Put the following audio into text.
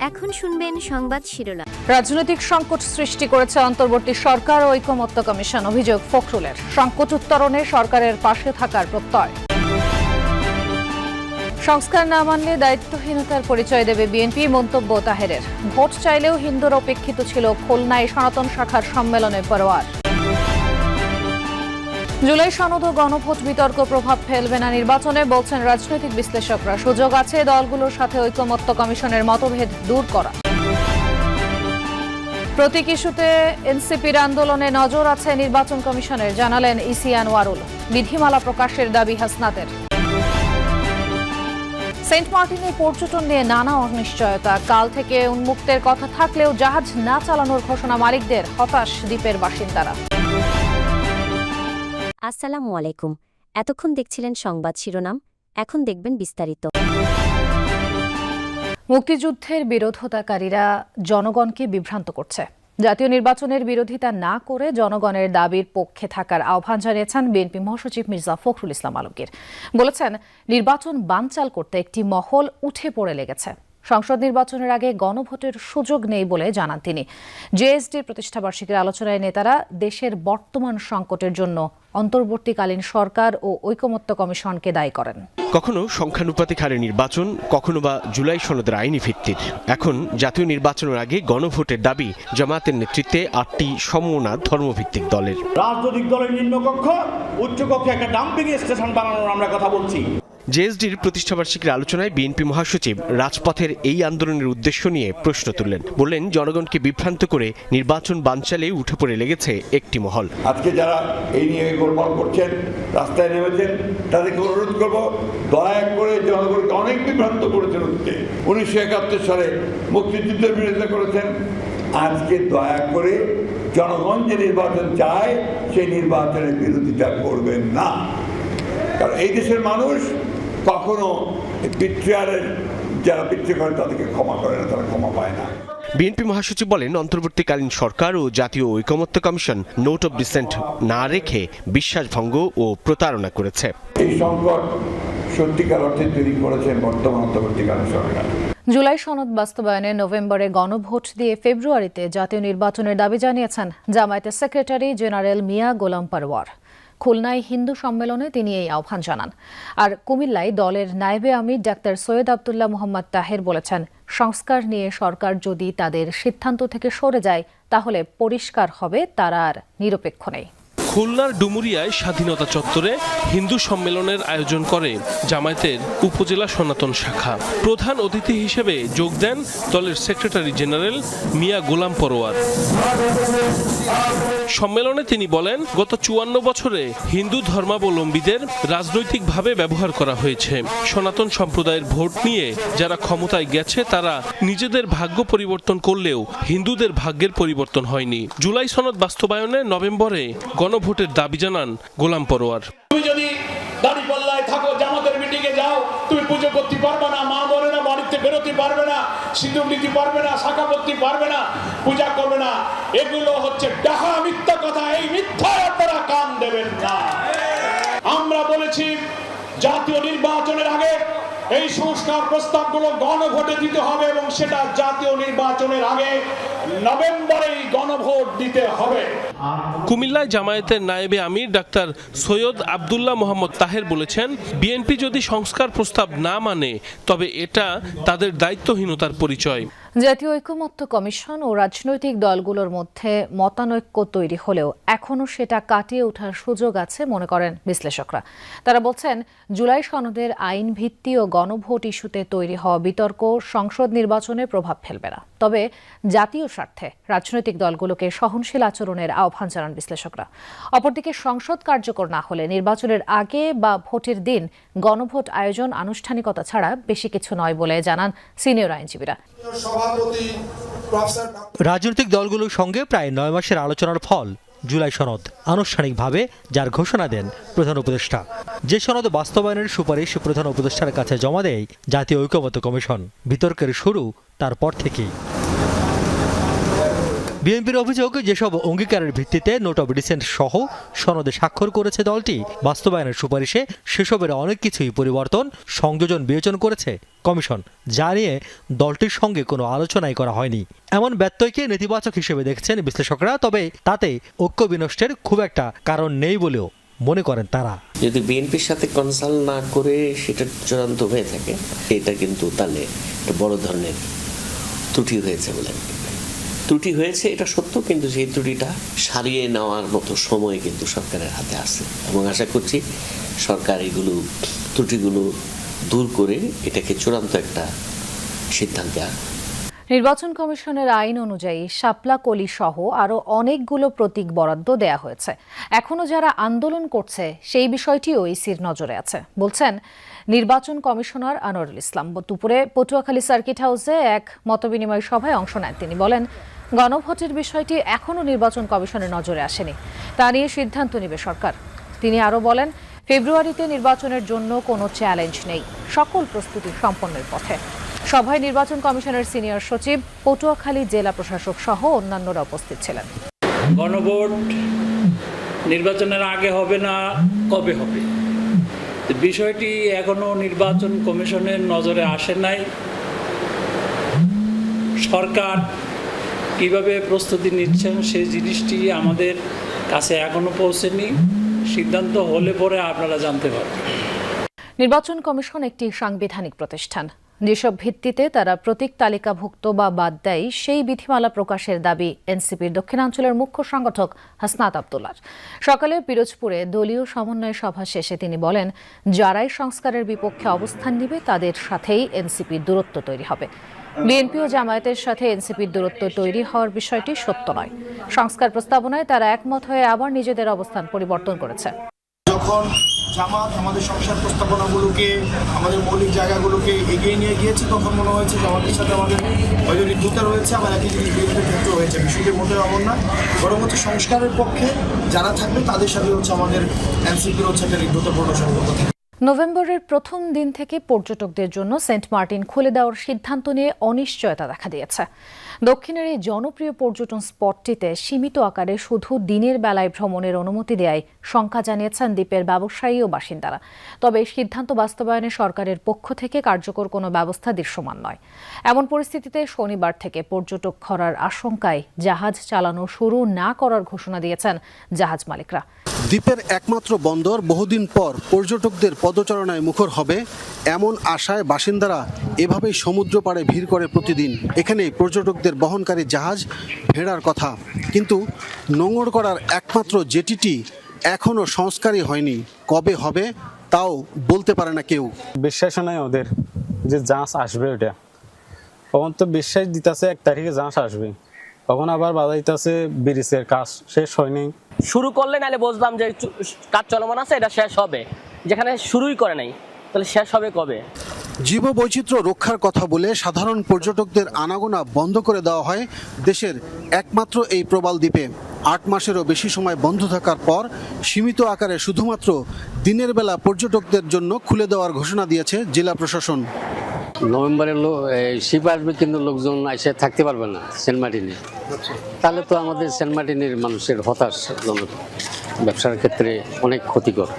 এখন শুনবেন সংবাদ শিরোনাম। রাজনৈতিক সংকট সৃষ্টি করেছে অন্তর্বর্তী সরকার ও ঐকমত্য কমিশন, অভিযোগ ফখরুলের। সংকট উত্তরণে সরকারের পাশে থাকার প্রত্যয়। সংস্কার না মানলে দায়িত্বহীনতার পরিচয় দেবে বিএনপি, মন্তব্য তাহেরের। ভোট চাইলেও হিন্দুর অপেক্ষিত ছিল খুলনায় সনাতন শাখার সম্মেলনে পরোয়ার। জুলাই সনদ ও গণভোট বিতর্ক প্রভাব ফেলবে না নির্বাচনে, বলছেন রাজনৈতিক বিশ্লেষকরা। সুযোগ আছে দলগুলোর সাথে ঐকমত্য কমিশনের মতভেদ দূর করা। প্রতীক ইস্যুতে এনসিপির আন্দোলনে নজর আছে নির্বাচন কমিশনের, জানালেন ইসি আনোয়ারুল। বিধিমালা প্রকাশের দাবি হাসনাতের। সেন্ট মার্টিনের পর্যটন নিয়ে নানা অনিশ্চয়তা। কাল থেকে উন্মুক্তের কথা থাকলেও জাহাজ না চালানোর ঘোষণা মালিকদের, হতাশ দ্বীপের বাসিন্দারা। আসসালামু আলাইকুম। এতক্ষণ দেখছিলেন সংবাদ শিরোনাম, এখন দেখবেন বিস্তারিত। মুক্তিযুদ্ধের বিরোধিতাকারীরা জনগণকে বিভ্রান্ত করছে। জাতীয় নির্বাচনের বিরোধিতা না করে জনগণের দাবির পক্ষে থাকার আহ্বান জানিয়েছেন বিএনপি মহাসচিব মির্জা ফখরুল ইসলাম আলমগীর। বলেছেন, নির্বাচন বানচাল করতে একটি মহল উঠে পড়ে লেগেছে। সংসদ নির্বাচনের আগে গণভোটের সুযোগ নেই বলে জানান তিনি। জেএসডির প্রতিষ্ঠাবার্ষিকীর আলোচনায় নেতারা দেশের বর্তমান সংকটের জন্য অন্তর্বর্তীকালীন সরকার ও ঐকমত্য কমিশনকে দায়ী করেন। কখনো সংখ্যানুপাতিক হারে নির্বাচন, কখনো বা জুলাই সনদের আইনি ভিত্তির। এখন জাতীয় নির্বাচনের আগে গণভোটের দাবি জামায়াতের নেতৃত্বে 8টি সমমনা ধর্মভিত্তিক দলের। রাজনৈতিক দলের নিম্নকক্ষ উচ্চকক্ষে একটা ডাম্পিং স্টেশন বানানোর আমরা কথা বলছি। জেএসডির প্রতিষ্ঠাবার্ষিকীর আলোচনায় বিএনপি মহাসচিব রাজপথের এই আন্দোলনের উদ্দেশ্য নিয়ে প্রশ্ন তুললেন। বললেন, জনগণকে বিভ্রান্ত করে নির্বাচন বানচালে উঠে পড়ে লেগেছে একটি মহল। আজকে যারা এই নিয়ে গোলমাল করছেন, রাস্তায় নেমেছেন, তাদেরকে অনুরোধ করব, দয়া করে জনগণকে অনেক বিভ্রান্ত করেছেন। 1971 সালে মুক্তিযুদ্ধের বিরোধিতা করেছেন। আজকে দয়া করে জনগণ যে নির্বাচন চায় সেই নির্বাচনের বিরোধিতা করবেন না। কারণ এই দেশের মানুষ কখনো বিট্রিয়ারের যারা বিট্রি করে তাদেরকে ক্ষমা করে না, তারা ক্ষমা পায় না। বিএনপি মহাসচিব বলেন, অন্তর্বর্তীকালীন সরকার ও জাতীয় ঐকমত্য কমিশন নোট অব ডিসেন্ট না রেখে বিশ্বাসভঙ্গ ও প্রতারণা করেছে। এই সংকট সত্যিকার অর্থে তৈরি করেছেন বর্তমান অন্তর্বর্তীকালীন সরকার। জুলাই সনদ বাস্তবায়নে নভেম্বরে গণভোট দিয়ে ফেব্রুয়ারিতে জাতীয় নির্বাচনের দাবি জানিয়েছেন জামায়াতের সেক্রেটারি জেনারেল মিয়া গোলাম পরোয়ার। খুলনায় হিন্দু সম্মেলনে তিনি এই আহ্বান জানান। আর কুমিল্লায় দলের নায়েবে আমির ডাক্তার সৈয়দ আব্দুল্লাহ মোহাম্মদ তাহের বলেছেন, সংস্কার নিয়ে সরকার যদি তাদের সিদ্ধান্ত থেকে সরে যায় তাহলে পরিষ্কার হবে তারা আর নিরপেক্ষ নেই। খুলনার ডুমুরিয়ায় স্বাধীনতা চত্বরে হিন্দু সম্মেলনের আয়োজন করে জামায়াতের উপজেলা সনাতন শাখা। প্রধান অতিথি হিসেবে যোগ দেন দলের সেক্রেটারি জেনারেল মিয়া গোলাম পরোয়ার। সম্মেলনে তিনি বলেন, গত 54 বছরে হিন্দু ধর্মাবলম্বীদের রাজনৈতিকভাবে ব্যবহার করা হয়েছে। সনাতন সম্প্রদায়ের ভোট নিয়ে যারা ক্ষমতায় গেছে তারা নিজেদের ভাগ্য পরিবর্তন করলেও হিন্দুদের ভাগ্যের পরিবর্তন হয়নি। জুলাই সনদ বাস্তবায়নে নভেম্বরে গণভোটের দাবি জানান গোলাম পরোয়ার। তুমি যদি দাঁড়িপাল্লায় থাকো, জামাতের মিটিংয়ে যাও, তুমি পুজো করতে পারবে না, মা বোনেরা বাড়িতে বেরোতে পারবে না, সিঁদুর নিতে পারবে না, শাখা পড়তে পারবে না, পূজা করবে না। এগুলো হচ্ছে ডাহা মিথ্যা কথা। এই মিথ্যায় আপনারা কান দেবেন না। আমরা বলেছি জাতীয় নির্বাচনের আগে এই সংস্কার প্রস্তাবগুলো গণভোটে দিতে হবে এবং সেটা জাতীয় নির্বাচনের আগে নভেম্বরেই গণভোট দিতে হবে। কুমিল্লায় জামায়াতের নায়েবে আমির ডাক্তার সৈয়দ আব্দুল্লাহ মোহাম্মদ তাহের বলেছেন, বিএনপি যদি সংস্কার প্রস্তাব না মানে তবে এটা তাদের দায়িত্বহীনতার পরিচয়। জাতীয় ঐকমত্য কমিশন ও রাজনৈতিক দলগুলোর মধ্যে মতানৈক্য তৈরি হলেও এখনও সেটা কাটিয়ে ওঠার সুযোগ আছে মনে করেন বিশ্লেষকরা। তারা বলছেন, জুলাই সনদের আইন ভিত্তি ও গণভোট ইস্যুতে তৈরি হওয়া বিতর্ক সংসদ নির্বাচনে প্রভাব ফেলবে না। তবে জাতীয় স্বার্থে রাজনৈতিক দলগুলোকে সহনশীল আচরণের আহ্বান জানান বিশ্লেষকরা। অপরদিকে সংসদ কার্যকর না হলে নির্বাচনের আগে বা ভোটের দিন গণভোট আয়োজন আনুষ্ঠানিকতা ছাড়া বেশি কিছু নয় বলে জানান সিনিয়র আইনজীবীরা। রাজনৈতিক দলগুলোর সঙ্গে প্রায় 9 মাসের আলোচনার ফল জুলাই সনদ, আনুষ্ঠানিকভাবে যার ঘোষণা দেন প্রধান উপদেষ্টা। যে সনদ বাস্তবায়নের সুপারিশ প্রধান উপদেষ্টার কাছে জমা দেয় জাতীয় ঐকমত্য কমিশন। বিতর্কের শুরু তারপর থেকেই। বিএনপির অভিযোগ, যেসব অঙ্গীকারের ভিত্তিতে নোট অব ডিসেন্ট সহ সনদে স্বাক্ষর করেছে দলটি, বাস্তবায়নের সুপারিশে সেসবের অনেক কিছুই পরিবর্তন সংযোজন বিবেচনা করেছে কমিশন, যা নিয়ে দলটির সঙ্গে কোনো আলোচনাই করা হয়নি। এমন ব্যত্যয়কে নেতিবাচক হিসেবে দেখছেন বিশ্লেষকরা, তবে তাতে ঐক্য বিনষ্টের খুব একটা কারণ নেই বলেও মনে করেন তারা। যদি বিএনপির সাথে কনসাল্ট না করে সেটা চূড়ান্ত হয়ে থাকে, এটা কিন্তু তাহলে একটা বড় ধরনের ত্রুটি হয়েছে বলে ত্রুটি হয়েছে, এটা সত্য, কিন্তু সেই ত্রুটিটা সারিয়ে নেওয়ার মতো সময় কিন্তু সরকারের হাতে আছে এবং আশা করছি সরকার এগুলো ত্রুটিগুলো দূর করে এটাকে চূড়ান্ত একটা সিদ্ধান্তে আসবে। নির্বাচন কমিশনের আইন অনুযায়ী শাপলা কলি সহ আরও অনেকগুলো প্রতীক বরাদ্দ দেয়া হয়েছে। এখনও যারা আন্দোলন করছে সেই বিষয়টিও ইসির নজরে আছে, বলছেন নির্বাচন কমিশনার আনোয়ারুল ইসলাম। দুপুরে পটুয়াখালী সার্কিট হাউসে এক মতবিনিময় সভায় অংশ নেন তিনি। বলেন, গণভোটের বিষয়টি এখনও নির্বাচন কমিশনের নজরে আসেনি, তা নিয়ে সিদ্ধান্ত নেবে সরকার। তিনি আরও বলেন, ফেব্রুয়ারিতে নির্বাচনের জন্য কোনো চ্যালেঞ্জ নেই, সকল প্রস্তুতি সম্পন্নের পথে। সভায় নির্বাচন কমিশনের সিনিয়র সচিব, পটুয়াখালী জেলা প্রশাসক সহ অন্যান্যরা উপস্থিত ছিলেন। গণভোট নির্বাচনের আগে হবে না কবে হবে, বিষয়টি এখনো নির্বাচন কমিশনের নজরে আসে নাই। সরকার কিভাবে প্রস্তুতি নিচ্ছেন সেই জিনিসটি আমাদের কাছে এখনো পৌঁছেনি, সিদ্ধান্ত হলে পরে আপনারা জানতে পারবেন। নির্বাচন কমিশন একটি সাংবিধানিক প্রতিষ্ঠান, যেসব ভিত্তিতে তারা প্রতীক তালিকাভুক্ত বা বাদ দেয় সেই বিধিমালা প্রকাশের দাবি এনসিপির দক্ষিণাঞ্চলের মুখ্য সংগঠক হাসনাত আব্দুল্লাহর। সকালে পিরোজপুরে দলীয় সমন্বয় সভা শেষে তিনি বলেন, যারাই সংস্কারের বিপক্ষে অবস্থান নেবে তাদের সাথেই এনসিপির দূরত্ব তৈরি হবে। বিএনপি ও জামায়াতের সাথে এনসিপির দূরত্ব তৈরি হওয়ার বিষয়টি সত্য নয়। সংস্কার প্রস্তাবনায় তারা একমত হয়ে আবার নিজেদের অবস্থান পরিবর্তন করেছে। যখন জামাত আমাদের সংস্কার প্রস্তাবনাগুলোকে, আমাদের মৌলিক জায়গাগুলোকে এগিয়ে নিয়ে গিয়েছে, তখন মনে হয়েছে জামাতের সাথে আমাদের হয়তো ঋদ্ধতা রয়েছে, আবার একই জিনিস বিএনপির ক্ষেত্রে হয়েছে। বিষয়টি মোটেও এমন না, বরং হচ্ছে সংস্কারের পক্ষে যারা থাকবে তাদের সাথে হচ্ছে আমাদের এনসিপির হচ্ছে একটা ঋদ্ধতাপূর্ণ সম্পর্ক থাকে। নভেম্বরের প্রথম দিন থেকে পর্যটকদের জন্য সেন্ট মার্টিন খুলে দেওয়ার সিদ্ধান্ত নিয়ে অনিশ্চয়তা দেখা দিয়েছে। দক্ষিণের এই জনপ্রিয় পর্যটন স্পটটিতে সীমিত আকারে শুধু দিনের বেলায় ভ্রমণের অনুমতি দেওয়ায় শঙ্কা জানিয়েছেন দ্বীপের ব্যবসায়ী ও বাসিন্দারা। তবে সিদ্ধান্ত বাস্তবায়নে সরকারের পক্ষ থেকে কার্যকর কোনো ব্যবস্থা দৃশ্যমান নয়। এমন পরিস্থিতিতে শনিবার থেকে পর্যটক খরার আশঙ্কায় জাহাজ চালানো শুরু না করার ঘোষণা দিয়েছেন জাহাজ মালিকরা। দ্বীপের একমাত্র বন্দর বহুদিন পর পর্যটকদের পদচারণায় মুখর হবে, এমন আশায় বাসিন্দারা এভাবেই সমুদ্র পাড়ে ভিড় করে প্রতিদিন। এখানে পর্যটকদের বহনকারী জাহাজ ভেড়ার কথা, কিন্তু নোঙর করার একমাত্র জেটিটি এখনও সংস্কারই হয়নি। কবে হবে তাও বলতে পারে না কেউ। বিশ্বাস নাই ওদের যে জাহাজ আসবে, ওটা তখন তো বিশ্বাস দিতেছে 1 তারিখে জাহাজ আসবে, তখন আবার বাজাইতেছে ব্রিজের কাজ শেষ হয়নি। শুরু করলে নাহলে বুঝলাম যে কাজ চলমান আছে, এটা শেষ হবে, যেখানে শুরুই করে নাই তাহলে শেষ হবে কবে? জীববৈচিত্র্য রক্ষার কথা বলে সাধারণ পর্যটকদের আনাগোনা বন্ধ করে দেওয়া হয় দেশের একমাত্র এই প্রবাল দ্বীপে। 8 মাসেরও বেশি সময় বন্ধ থাকার পর সীমিত আকারে শুধুমাত্র দিনের বেলা পর্যটকদের জন্য খুলে দেওয়ার ঘোষণা দিয়েছে জেলা প্রশাসন। নভেম্বরে শিপ আসবে, কিন্তু লোকজন এসে থাকতে পারবে না সেন্ট মার্টিনে। তাহলে তো আমাদের সেন্ট মার্টিনের মানুষের হতাশাজনক, ব্যবসার ক্ষেত্রে অনেক ক্ষতিকর।